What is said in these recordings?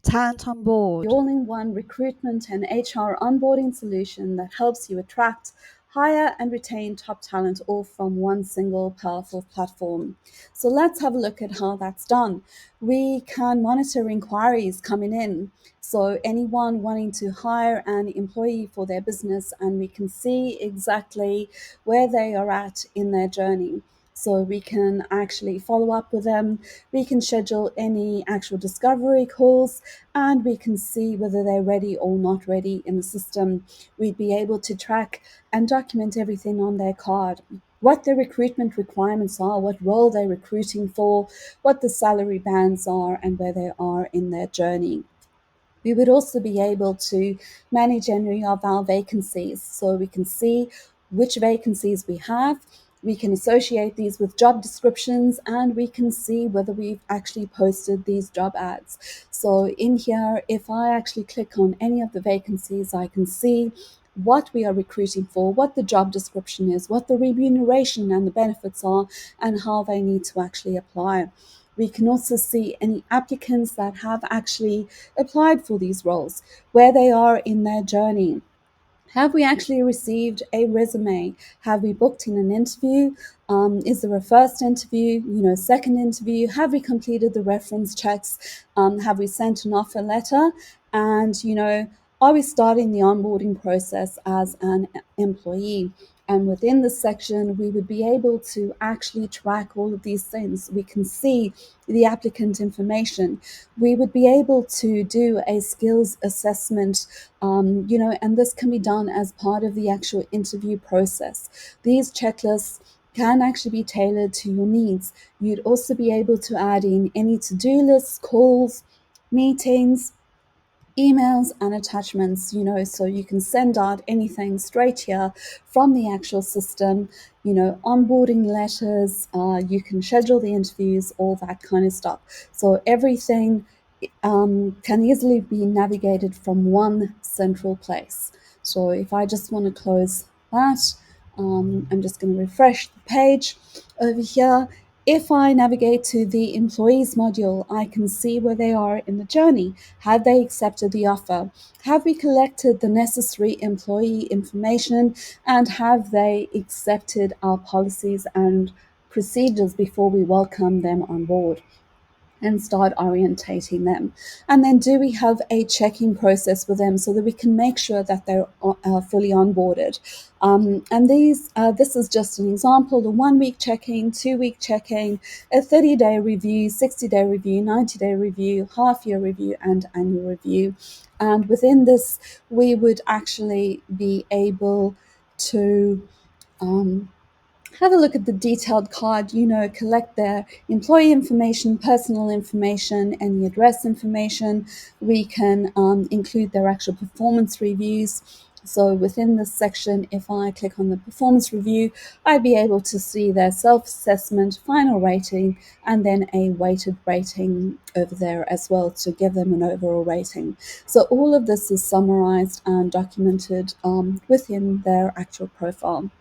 Talent on The board. all-in-one recruitment and HR onboarding solution that helps you attract, hire, and retain top talent all from one single powerful platform. So let's have a look at how that's done. We can monitor inquiries coming in. So anyone wanting to hire an employee for their business, and we can see exactly where they are at in their journey. So we can actually follow up with them. We can schedule any actual discovery calls, and we can see whether they're ready or not ready in the system. We'd be able to track and document everything on their card, what their recruitment requirements are, what role they're recruiting for, what the salary bands are, and where they are in their journey. We would also be able to manage any of our vacancies. So we can see which vacancies we have. We can associate these with job descriptions, and we can see whether we've actually posted these job ads. So in here, if I actually click on any of the vacancies, I can see what we are recruiting for, what the job description is, what the remuneration and the benefits are, and how they need to actually apply. We can also see any applicants that have actually applied for these roles, where they are in their journey. Have we actually received a resume? Have we booked in an interview? Is there a first interview? Second interview? Have we completed the reference checks? Have we sent an offer letter? And are we starting the onboarding process as an employee? And within this section, we would be able to actually track all of these things. We can see the applicant information. We would be able to do a skills assessment, and this can be done as part of the actual interview process. These checklists can actually be tailored to your needs. You'd also be able to add in any to-do lists, calls, meetings, emails and attachments, so you can send out anything straight here from the actual system, onboarding letters, you can schedule the interviews, all that kind of stuff. So everything can easily be navigated from one central place. So if I just want to close that, I'm just going to refresh the page over here. If I navigate to the employees module, I can see where they are in the journey. Have they accepted the offer? Have we collected the necessary employee information? And have they accepted our policies and procedures before we welcome them on board and start orientating them? And then do we have a check-in process with them so that we can make sure that they're fully onboarded? And this is just an example: the 1 week check-in, 2 week check-in, a 30-day review, 60-day review, 90-day review, half-year review, and annual review. And within this, we would actually be able to have a look at the detailed card, collect their employee information, personal information, any address information. We can include their actual performance reviews. So within this section, if I click on the performance review, I'd be able to see their self-assessment, final rating, and then a weighted rating over there as well to give them an overall rating. So all of this is summarized and documented within their actual profile.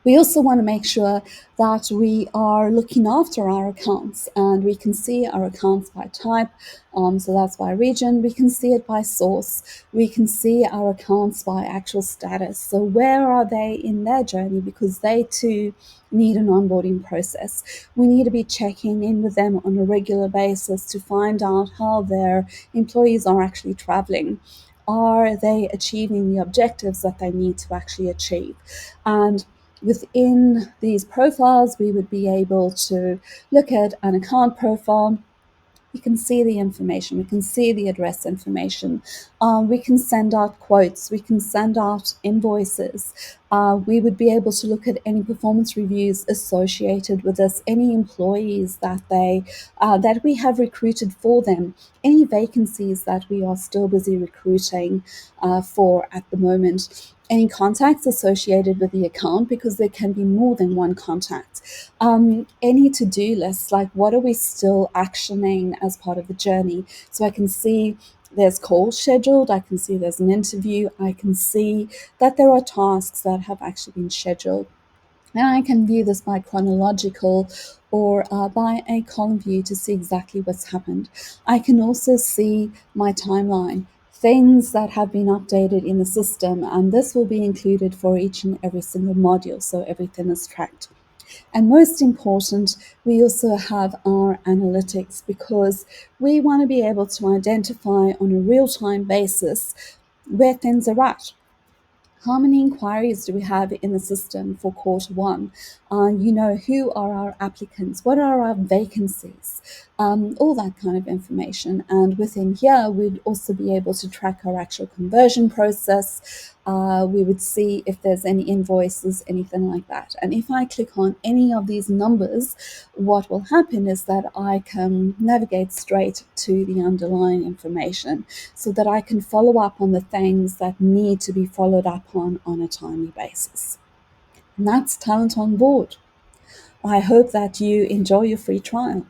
We also want to make sure that we are looking after our accounts, and we can see our accounts by type. So that's by region. We can see it by source. We can see our accounts by actual status. So where are they in their journey? Because they too need an onboarding process. We need to be checking in with them on a regular basis to find out how their employees are actually traveling. Are they achieving the objectives that they need to actually achieve? And within these profiles, we would be able to look at an account profile. We can see the information, we can see the address information, we can send out quotes, we can send out invoices. We would be able to look at any performance reviews associated with this, any employees that we have recruited for them, any vacancies that we are still busy recruiting for at the moment, any contacts associated with the account, because there can be more than one contact. Any to-do lists, like what are we still actioning as part of the journey? So I can see there's calls scheduled, I can see there's an interview, I can see that there are tasks that have actually been scheduled. And I can view this by chronological or by a column view to see exactly what's happened. I can also see my timeline, things that have been updated in the system, and this will be included for each and every single module, so everything is tracked. And most important, we also have our analytics because we want to be able to identify on a real time basis where things are at. How many inquiries do we have in the system for quarter one? Who are our applicants? What are our vacancies? All that kind of information. And within here, we'd also be able to track our actual conversion process. We would see if there's any invoices, anything like that. And if I click on any of these numbers, what will happen is that I can navigate straight to the underlying information so that I can follow up on the things that need to be followed up on a timely basis. And that's Talent on Board. I hope that you enjoy your free trial.